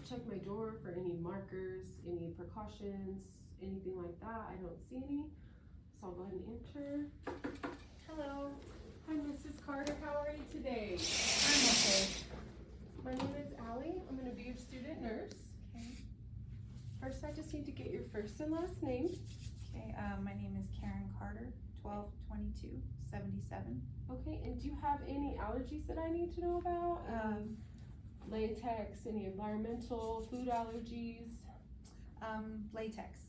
check my drawer for any markers, any precautions, anything like that. I don't see any. So I'll go ahead and enter. Hello. Hi, Mrs. Carter. How are you today? I'm okay. My name is Allie. I'm going to be your student nurse. Okay. First, I just need to get your first and last name. Okay. My name is Karen Carter, 122277. Okay, and do you have any allergies that I need to know about? Latex, any environmental, food allergies? Latex.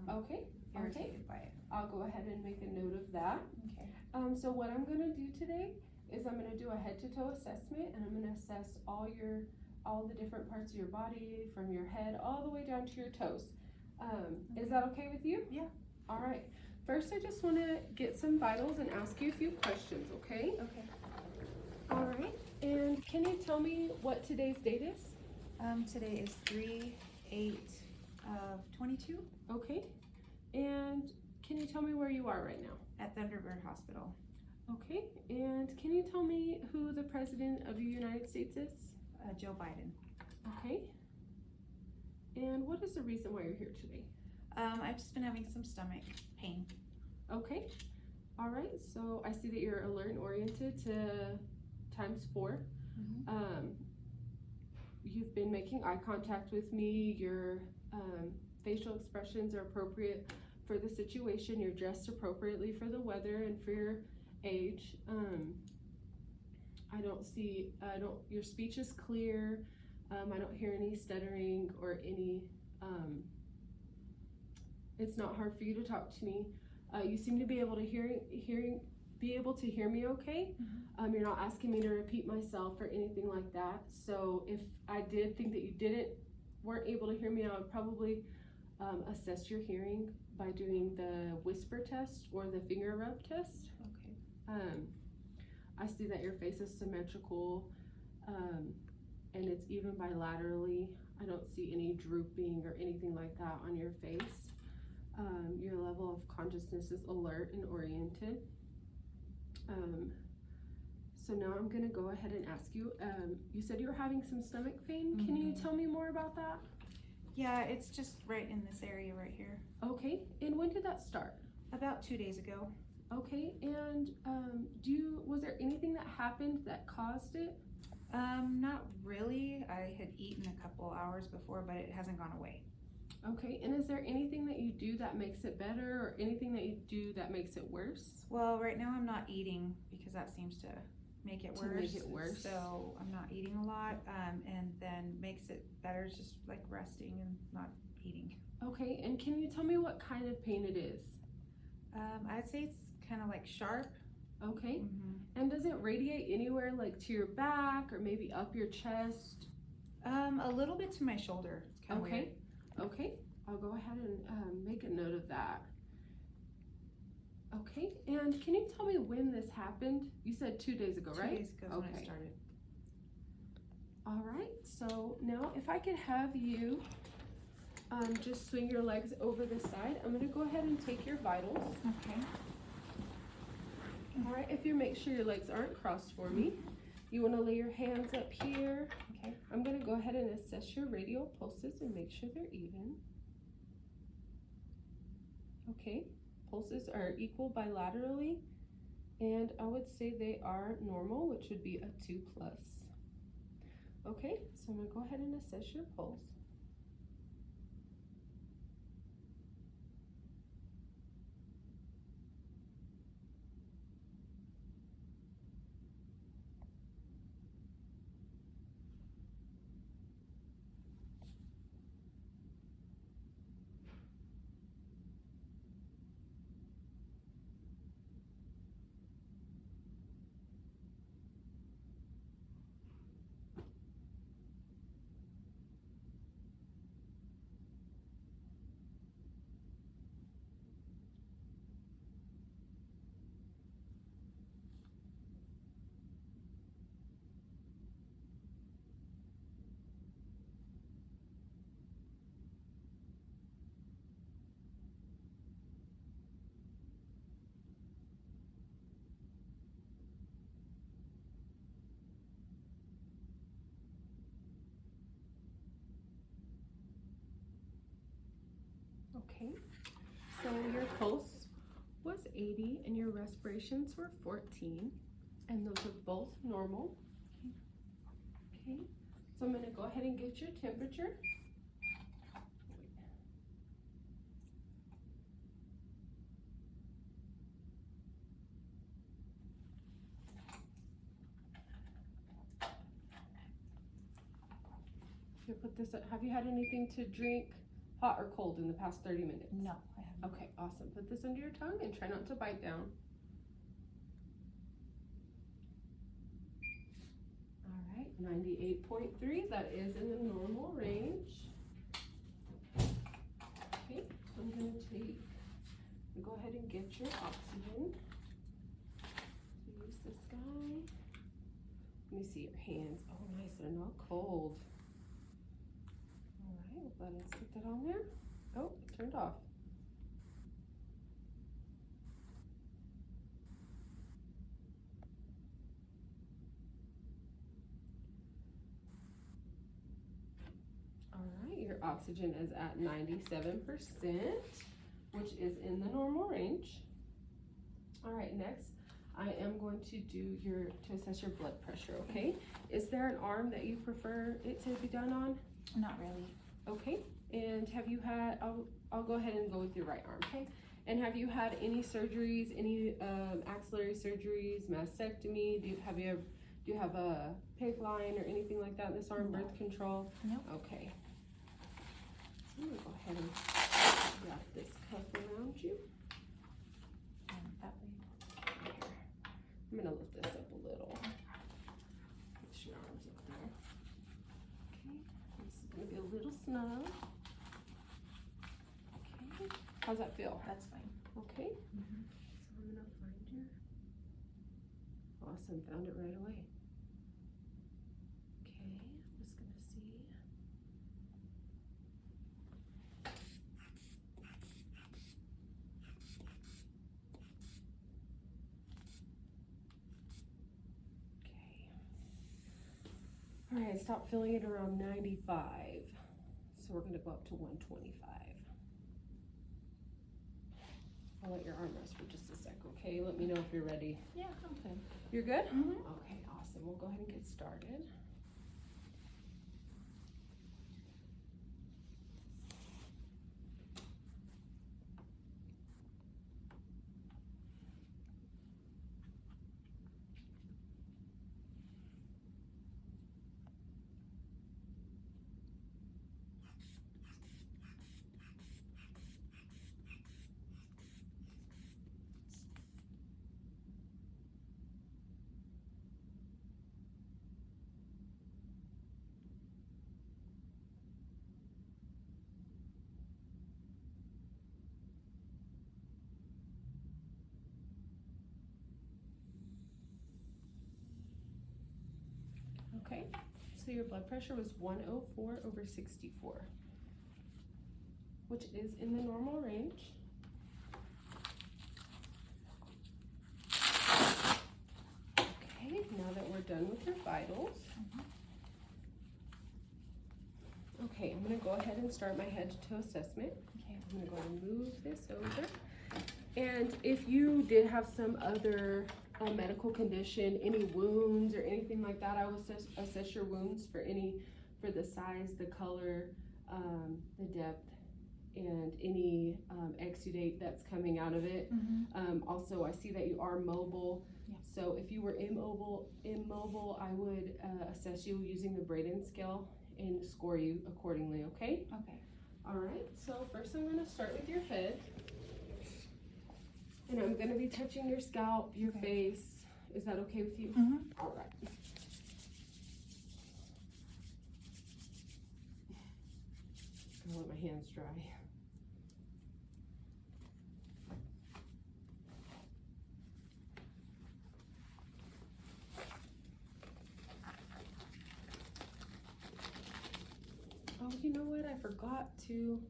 Okay, Irritated by it. I'll go ahead and make a note of that. Okay. So what I'm gonna do today is I'm gonna do a head to toe assessment, and I'm gonna assess all the different parts of your body, from your head all the way down to your toes. Is that okay with you? Yeah. All right. First, I just wanna get some vitals and ask you a few questions, okay? Okay. All right. And can you tell me what today's date is? Today is 3/8/22 Okay. And can you tell me where you are right now? at Thunderbird Hospital. Okay. And can you tell me who the President of the United States is? Joe Biden. Okay. And what is the reason why you're here today? I've just been having some stomach pain. Okay. All right. So I see that you're alert and oriented to ×4. You've been making eye contact with me. Your facial expressions are appropriate for the situation. You're dressed appropriately for the weather and for your age. Your speech is clear. I don't hear any stuttering or any, it's not hard for you to talk to me. You seem to be able to hear me okay. You're not asking me to repeat myself or anything like that. So if I did think that you weren't able to hear me, I would probably assess your hearing by doing the whisper test or the finger rub test. Okay. I see that your face is symmetrical, and it's even bilaterally. I don't see any drooping or anything like that on your face. Your level of consciousness is alert and oriented. So now I'm gonna go ahead and ask you, you said you were having some stomach pain. Can you tell me more about that? Yeah, it's just right in this area right here. Okay, and when did that start? About 2 days ago. Okay, and was there anything that happened that caused it? Not really. I had eaten a couple hours before, but it hasn't gone away. Okay, and is there anything that you do that makes it better, or anything that you do that makes it worse? Well, right now I'm not eating because that seems to make it worse. So I'm not eating a lot, and then makes it better is just like resting and not eating. Okay, and can you tell me what kind of pain it is? I'd say it's kind of like sharp. Okay, and does it radiate anywhere, like to your back or maybe up your chest? A little bit to my shoulder. It's kind of weird. Okay, I'll go ahead and make a note of that. Okay, and can you tell me when this happened? You said 2 days ago, right? 2 days ago is when it started. All right, so now if I could have you just swing your legs over the side. I'm gonna go ahead and take your vitals. Okay. All right, if you make sure your legs aren't crossed for me. You wanna lay your hands up here. Okay. I'm gonna go ahead and assess your radial pulses and make sure they're even. Okay, pulses are equal bilaterally, and I would say they are normal, which would be a 2+. Okay, so I'm gonna go ahead and assess your pulse. Okay, so your pulse was 80 and your respirations were 14, and those are both normal. Okay, so I'm going to go ahead and get your temperature. You put this. Have you had anything to drink, hot or cold, in the past 30 minutes? No, I haven't. Okay, awesome. Put this under your tongue and try not to bite down. All right, 98.3. That is in the normal range. Okay, I'm gonna go ahead and get your oxygen. So use this guy. Let me see your hands. Oh, nice. They're not cold. All right, we'll go ahead and stick that on there. Oh, it turned off. All right, your oxygen is at 97%, which is in the normal range. All right, next, I am going to assess your blood pressure, okay? Is there an arm that you prefer it to be done on? Not really. Okay, and have you had, I'll go ahead and go with your right arm, okay? And have you had any surgeries, any axillary surgeries, mastectomy? Do you have a PICC line or anything like that in this arm, No. birth control? No. Okay. So I'm gonna go ahead and wrap this cuff around you. That way. Here. I'm gonna lift this up a little. Get your arms up there. Okay, this is gonna be a little snug. Okay, how's that feel? That's fine. Okay, so I'm gonna find your, awesome, found it right away. Okay, I'm just gonna see. Okay. All right, stop feeling it around 95. So we're gonna go up to 125. I'll let your arm rest for just a sec, okay? Let me know if you're ready. Yeah, I'm good. You're good? Mm-hmm. Okay, awesome. We'll go ahead and get started. Okay, so your blood pressure was 104/64, which is in the normal range. Okay, now that we're done with your vitals. Okay, I'm gonna go ahead and start my head to toe assessment. Okay. I'm gonna go ahead and move this over. And if you did have some other medical condition, any wounds or anything like that, I will assess your wounds for the size, the color, the depth, and any exudate that's coming out of it. Also, I see that you are mobile. Yeah. So if you were immobile, I would assess you using the Braden scale and score you accordingly, okay? Okay. All right, so first I'm gonna start with your head. And I'm gonna be touching your scalp, your face. Is that okay with you? Mm-hmm. All right. I'll let my hands dry. Oh, you know what? I forgot to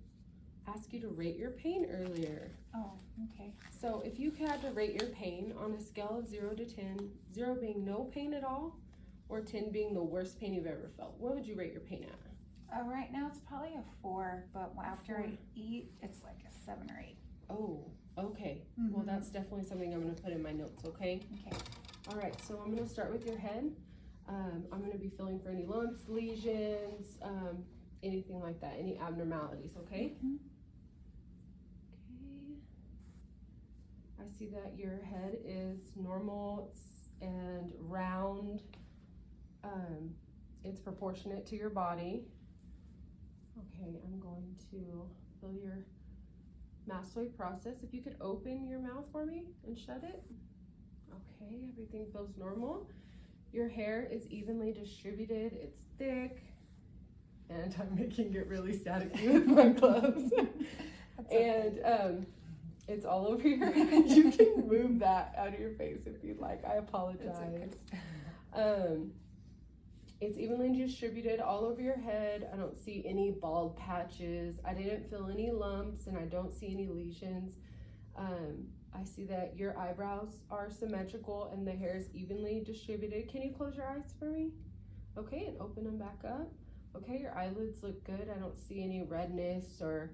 ask you to rate your pain earlier. Oh, okay. So if you had to rate your pain on a scale of 0 to 10, 0 being no pain at all, or 10 being the worst pain you've ever felt, what would you rate your pain at? Right now it's probably a 4, but after I eat, it's like a 7 or 8. Oh, okay. Well, that's definitely something I'm gonna put in my notes, okay? Okay. All right, so I'm gonna start with your head. I'm gonna be feeling for any lumps, lesions, anything like that, any abnormalities, okay? Okay. I see that your head is normal and round. It's proportionate to your body. Okay, I'm going to feel your mastoid process. If you could open your mouth for me and shut it. Okay, everything feels normal. Your hair is evenly distributed, it's thick, and I'm making it really staticky with my gloves. And it's all over your head. You can move that out of your face if you'd like. I apologize. It's evenly distributed all over your head. I don't see any bald patches. I didn't feel any lumps, and I don't see any lesions. I see that your eyebrows are symmetrical and the hair is evenly distributed. Can you close your eyes for me? Okay, and open them back up. Okay, your eyelids look good. I don't see any redness or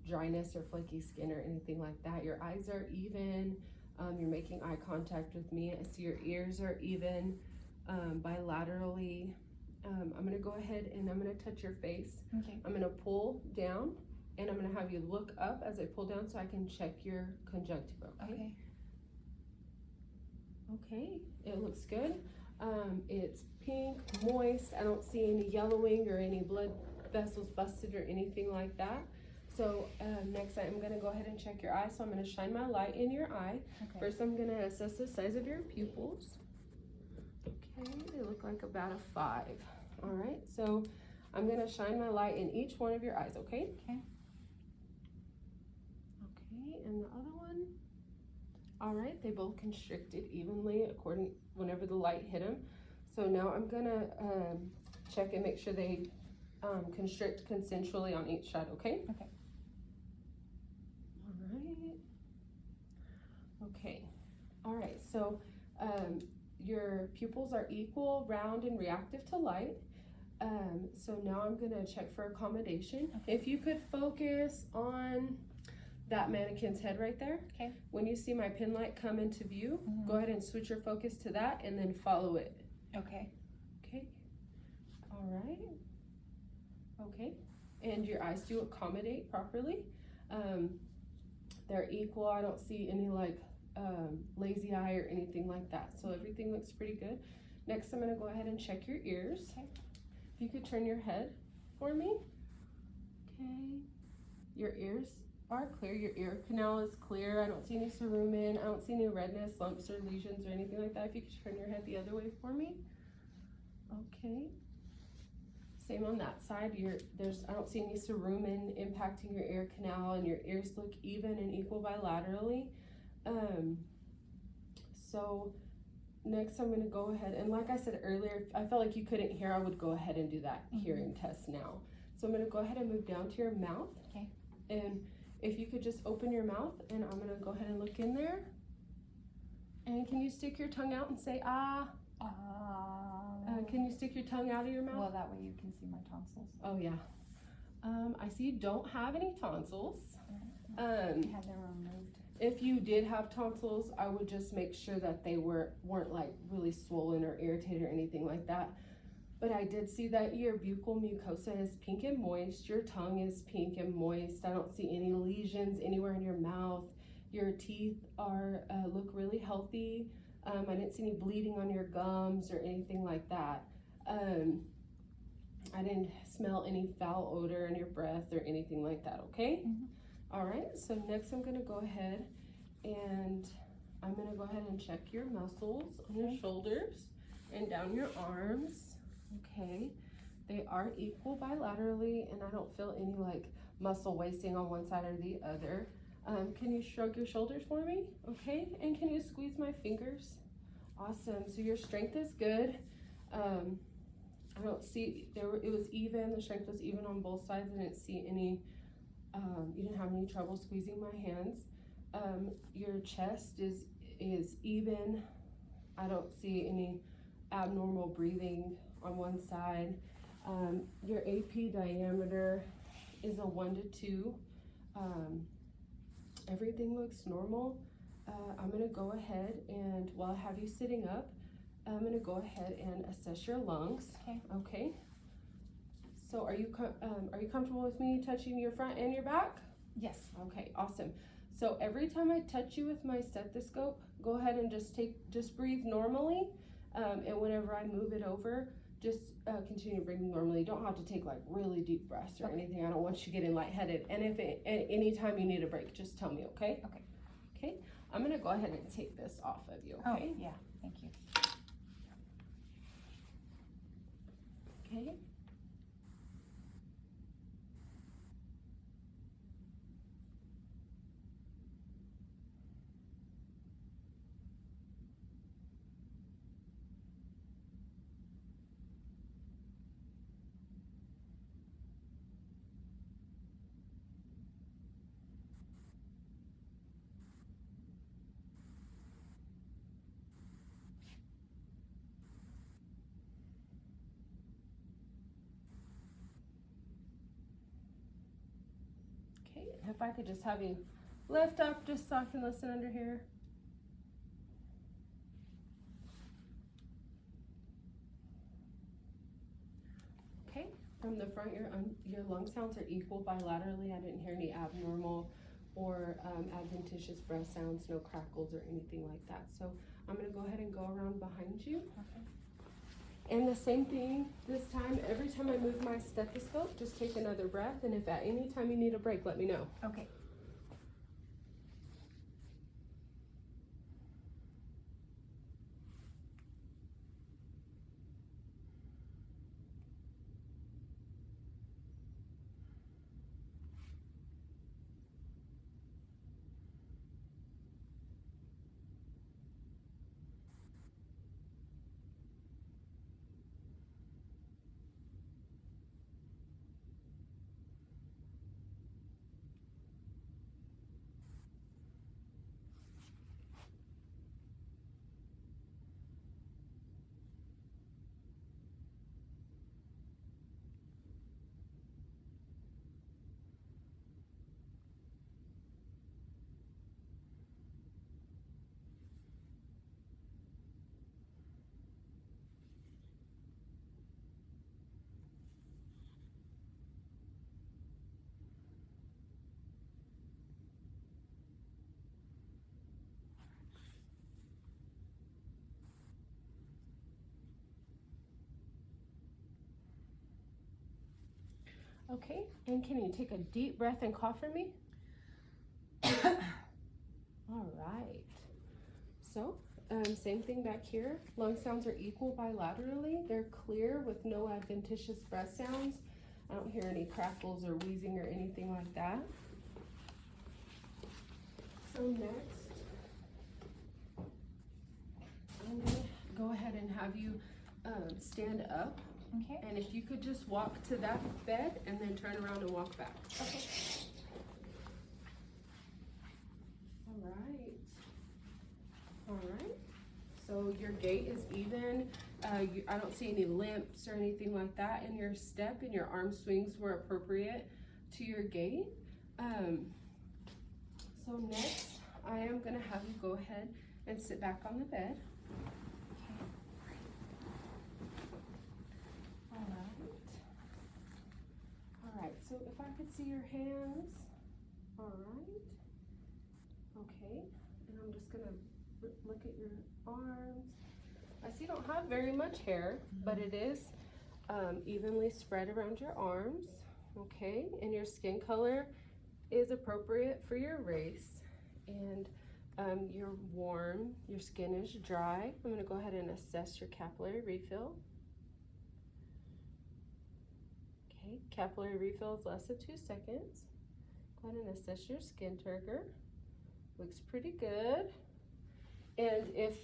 dryness or flaky skin or anything like that. Your eyes are even. You're making eye contact with me. I see your ears are even bilaterally. I'm gonna go ahead and I'm gonna touch your face. Okay. I'm gonna pull down. And I'm gonna have you look up as I pull down so I can check your conjunctiva, okay? Okay, it looks good. It's pink, moist. I don't see any yellowing or any blood vessels busted or anything like that. So next I'm gonna go ahead and check your eye. So I'm gonna shine my light in your eye. Okay. First I'm gonna assess the size of your pupils. Okay, they look like about a 5. All right, so I'm gonna shine my light in each one of your eyes, okay? Okay. And the other one, all right, they both constricted evenly whenever the light hit them. So now I'm gonna check and make sure they constrict consensually on each side, okay? Okay. All right, so your pupils are equal, round, and reactive to light. So now I'm gonna check for accommodation. Okay. If you could focus on that mannequin's head right there. Okay. When you see my pin light come into view, go ahead and switch your focus to that and then follow it. Okay. Okay. All right. Okay. And your eyes do accommodate properly. They're equal. I don't see any like lazy eye or anything like that. So everything looks pretty good. Next, I'm going to go ahead and check your ears. Okay. If you could turn your head for me. Okay. Your ears are clear. Your ear canal is clear. I don't see any cerumen. I don't see any redness, lumps, or lesions or anything like that. If you could turn your head the other way for me. Okay. Same on that side. I don't see any cerumen impacting your ear canal, and your ears look even and equal bilaterally. So next I'm going to go ahead, and like I said earlier, if I felt like you couldn't hear, I would go ahead and do that hearing test now. So I'm going to go ahead and move down to your mouth. Okay. And if you could just open your mouth, and I'm going to go ahead and look in there. And can you stick your tongue out and say, ah? Can you stick your tongue out of your mouth? Well, that way you can see my tonsils. Oh, yeah. I see you don't have any tonsils. I had them removed. If you did have tonsils, I would just make sure that they weren't like really swollen or irritated or anything like that. But I did see that your buccal mucosa is pink and moist. Your tongue is pink and moist. I don't see any lesions anywhere in your mouth. Your teeth look really healthy. I didn't see any bleeding on your gums or anything like that. I didn't smell any foul odor in your breath or anything like that, okay? All right, so next I'm gonna go ahead and I'm gonna go ahead and check your muscles on your shoulders and down your arms. Okay, they are equal bilaterally, and I don't feel any like muscle wasting on one side or the other. Can you shrug your shoulders for me? Okay, and can you squeeze my fingers? Awesome, so your strength is good. I don't see, it was even, the strength was even on both sides. I didn't see any, you didn't have any trouble squeezing my hands. Your chest is even. I don't see any abnormal breathing on one side. Your AP diameter is a 1 to 2. Everything looks normal. I'm gonna go ahead and while I have you sitting up, I'm gonna go ahead and assess your lungs. Okay. Okay. So are you comfortable with me touching your front and your back? Yes. Okay, awesome. So every time I touch you with my stethoscope, go ahead and just breathe normally. And whenever I move it over, just continue breathing normally. You don't have to take like really deep breaths or anything. I don't want you getting lightheaded. And if anytime you need a break, just tell me, okay? Okay. Okay. I'm gonna go ahead and take this off of you, okay? Oh, yeah, thank you. Okay. Okay, and if I could just have you lift up just so I can listen under here. Okay, from the front, your lung sounds are equal bilaterally. I didn't hear any abnormal or adventitious breath sounds, no crackles or anything like that. So I'm gonna go ahead and go around behind you. Okay. And the same thing this time, every time I move my stethoscope, just take another breath. And if at any time you need a break, let me know. Okay. Okay, and can you take a deep breath and cough for me? All right. So, same thing back here. Lung sounds are equal bilaterally. They're clear with no adventitious breath sounds. I don't hear any crackles or wheezing or anything like that. So next, I'm gonna go ahead and have you stand up. Okay. And if you could just walk to that bed and then turn around and walk back. Okay. All right. All right. So your gait is even. I don't see any limps or anything like that in your step, and your arm swings were appropriate to your gait. So next, I am going to have you go ahead and sit back on the bed. All right, so if I could see your hands. All right. Okay, and I'm just gonna look at your arms. I see you don't have very much hair, but it is evenly spread around your arms. Okay, and your skin color is appropriate for your race. And you're warm, your skin is dry. I'm gonna go ahead and assess your capillary refill. Okay, capillary refill is less than 2 seconds. Go ahead and assess your skin turgor. Looks pretty good. And if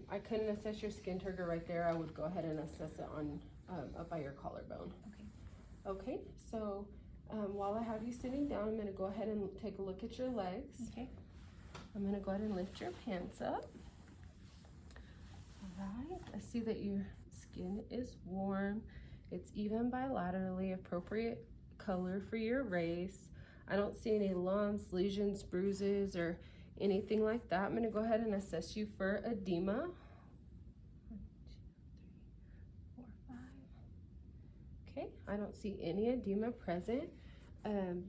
I couldn't assess your skin turgor right there, I would go ahead and assess it on up by your collarbone. Okay. Okay, so while I have you sitting down, I'm gonna go ahead and take a look at your legs. Okay. I'm gonna go ahead and lift your pants up. All right, I see that your skin is warm It's even bilaterally, appropriate color for your race. I don't see any lumps, lesions, bruises, or anything like that. I'm gonna go ahead and assess you for edema. 1, 2, 3, 4, 5. Okay, I don't see any edema present.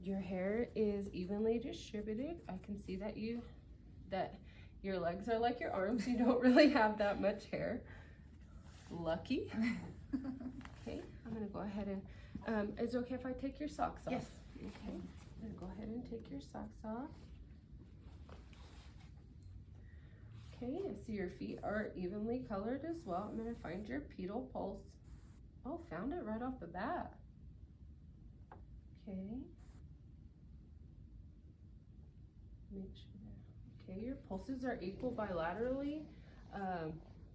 Your hair is evenly distributed. I can see that your legs are like your arms. You don't really have that much hair. Lucky. Okay, I'm gonna go ahead and, is it okay if I take your socks off? Yes. Okay, I'm gonna go ahead and take your socks off. Okay, I see your feet are evenly colored as well. I'm gonna find your pedal pulse. Oh, found it right off the bat. Okay. Make sure that, okay, your pulses are equal bilaterally.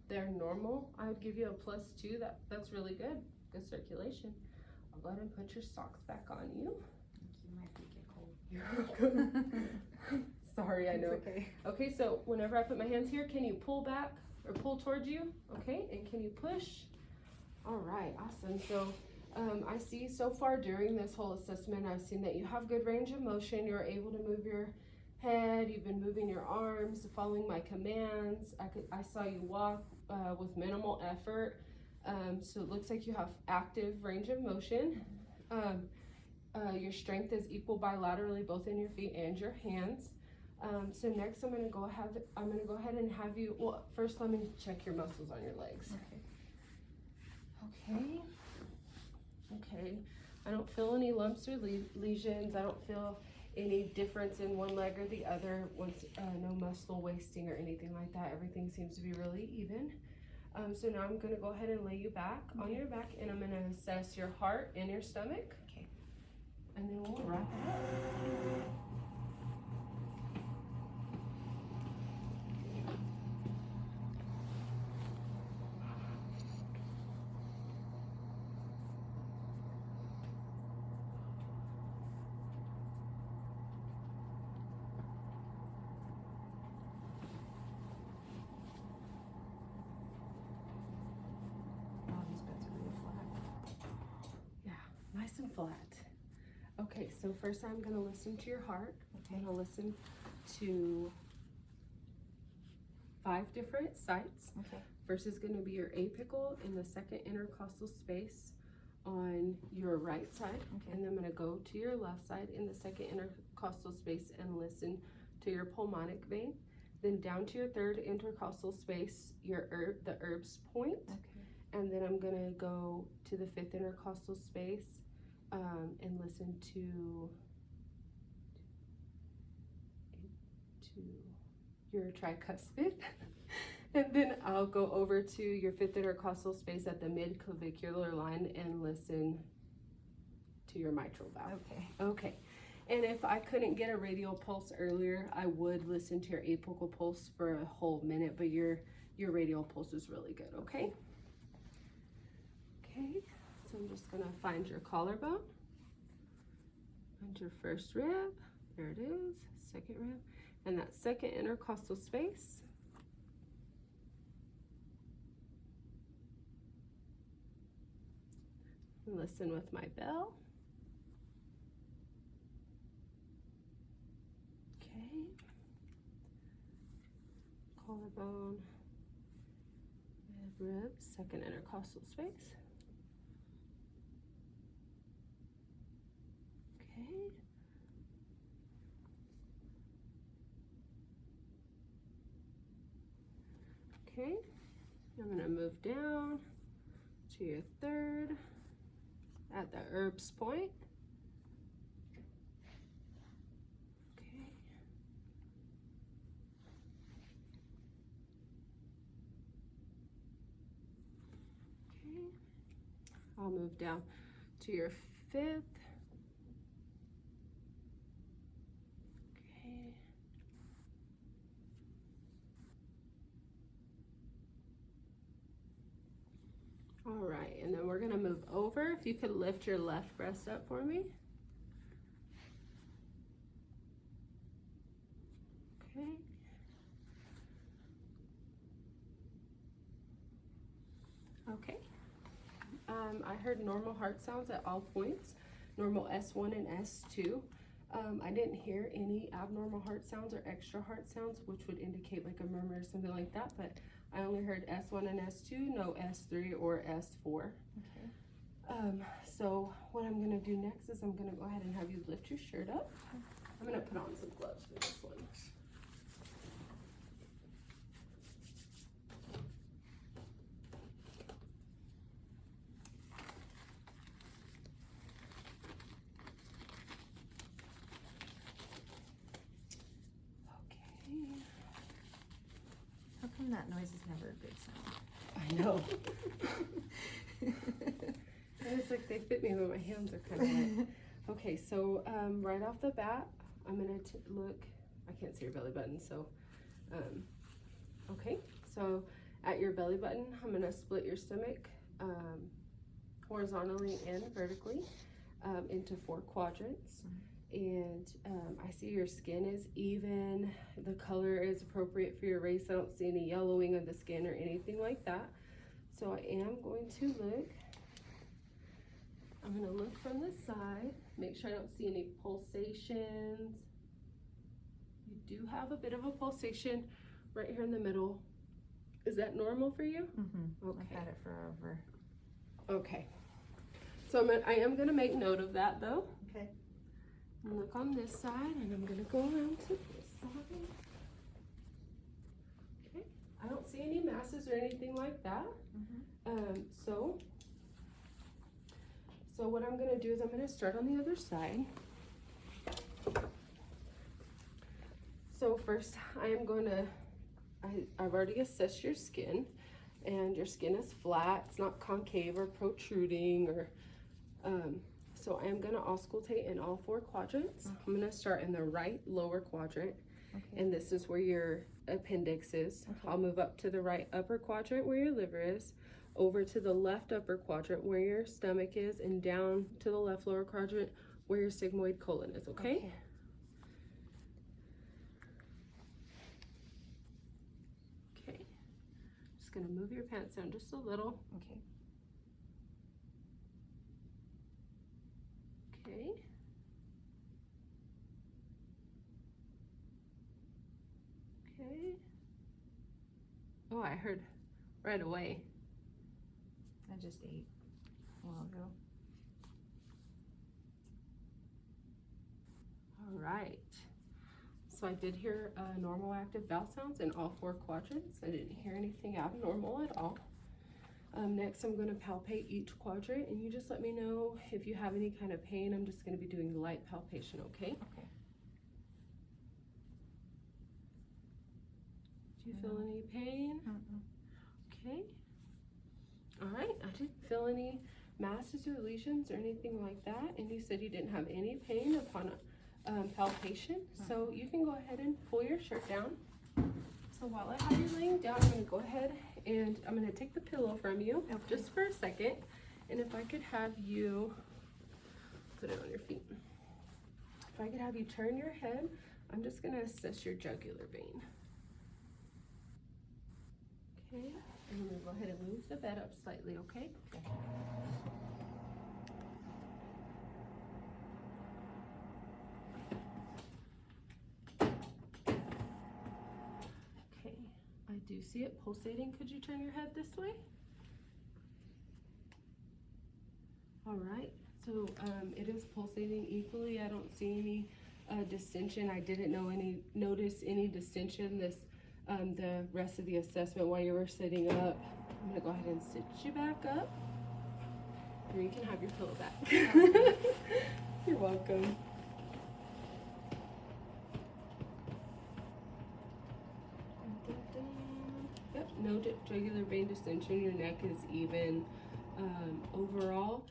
They're normal. I would give you a +2. That's really good. Good circulation. I'll go ahead and put your socks back on you. My feet get cold. You're welcome. Sorry, I know. It's okay. Okay, so whenever I put my hands here, can you pull back or pull towards you? Okay, and can you push? All right, awesome. So I see so far during this whole assessment, I've seen that you have good range of motion. You're able to move your head. You've been moving your arms, following my commands. I saw you walk with minimal effort. So it looks like you have active range of motion. Your strength is equal bilaterally, both in your feet and your hands. So next I'm gonna go ahead and have you, well, first let me check your muscles on your legs. Okay. Okay. I don't feel any lumps or lesions. I don't feel any difference in one leg or the other. No muscle wasting or anything like that. Everything seems to be really even. So now I'm gonna go ahead and lay you back on your back, and I'm gonna assess your heart and your stomach. Okay. And then we'll wrap it up. Nice and flat. Okay, so first I'm gonna listen to your heart. Okay. I'm gonna listen to 5 different sites. Okay. First is gonna be your apical in the second intercostal space on your right side. Okay. And then I'm gonna go to your left side in the second intercostal space and listen to your pulmonic vein. Then down to your third intercostal space, the Erb's point. Okay. And then I'm gonna go to the 5th intercostal space and listen to your tricuspid. And then I'll go over to your 5th intercostal space at the mid-clavicular line and listen to your mitral valve. Okay. Okay. And if I couldn't get a radial pulse earlier, I would listen to your apical pulse for a whole minute, but your radial pulse is really good, okay? Okay, so I'm just gonna find your collarbone, find your first rib, there it is, second rib, and that second intercostal space. And listen with my bell. Okay, collarbone, rib, second intercostal space. Okay. Okay, I'm gonna move down to your third at the Erb's point. Okay. Okay. I'll move down to your 5th. Okay. All right, and then we're gonna move over. If you could lift your left breast up for me. Okay. Okay. I heard normal heart sounds at all points, normal S1 and S2. I didn't hear any abnormal heart sounds or extra heart sounds, which would indicate like a murmur or something like that, but I only heard S1 and S2, no S3 or S4. Okay. So what I'm gonna do next is I'm gonna go ahead and have you lift your shirt up. I'm gonna put on some gloves for this one. Okay. How come that noise is never a good sound? I know. And it's like they fit me, but my hands are kind of wet. Okay, so right off the bat, I'm gonna look. I can't see your belly button, so okay. So at your belly button, I'm gonna split your stomach horizontally and vertically into 4 quadrants. And I see your skin is even. The color is appropriate for your race. I don't see any yellowing of the skin or anything like that. So I am going to look. I'm gonna look from the side, make sure I don't see any pulsations. You do have a bit of a pulsation right here in the middle. Is that normal for you? Mm-hmm. Okay. I've had it forever. Okay. So I am gonna make note of that though. Okay. I'm gonna look on this side and I'm gonna go around to this side. Okay. I don't see any masses or anything like that. Mm-hmm. So what I'm gonna do is I'm gonna start on the other side. So first I've already assessed your skin, and your skin is flat, it's not concave or protruding or, so I am gonna auscultate in all 4 quadrants. Okay. I'm gonna start in the right lower quadrant, Okay. and this is where your appendix is. Okay. I'll move up to the right upper quadrant where your liver is, over to the left upper quadrant where your stomach is, and down to the left lower quadrant where your sigmoid colon is, okay? Okay. Just gonna move your pants down just a little. Okay. Okay. Okay. Oh, I heard right away. I just ate a while ago. All right. So I did hear normal active vowel sounds in all 4 quadrants. I didn't hear anything abnormal at all. Next, I'm going to palpate each quadrant, and you just let me know if you have any kind of pain. I'm just going to be doing light palpation, okay? Okay. Do you feel any pain? Mm-mm. Okay. All right. I didn't feel any masses or lesions or anything like that, and you said you didn't have any pain upon palpation. So you can go ahead and pull your shirt down. So while I have you laying down, I'm going to go ahead and I'm going to take the pillow from you just for a second. And if I could have you put it on your feet. If I could have you turn your head, I'm just going to assess your jugular vein. Okay, and I'm going to go ahead and move the bed up slightly, okay? Okay. Okay, I do see it pulsating. Could you turn your head this way? All right, so it is pulsating equally. I don't see any distension. I didn't notice any distension the rest of the assessment while you were sitting up. I'm gonna go ahead and sit you back up. Or you can have your pillow back. You're welcome. Yep, no jugular vein distension. Your neck is even. Overall,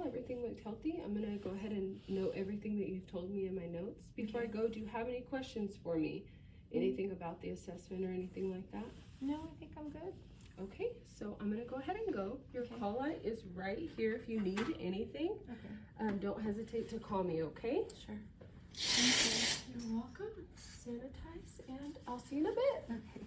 everything looked healthy. I'm gonna go ahead and note everything that you've told me in my notes. Before I go, do you have any questions for me? Anything about the assessment or anything like that? No, I think I'm good. Okay, so I'm gonna go ahead and go. Your call light is right here if you need anything. Okay. Don't hesitate to call me, okay? Sure. You're welcome. Sanitize, and I'll see you in a bit. Okay.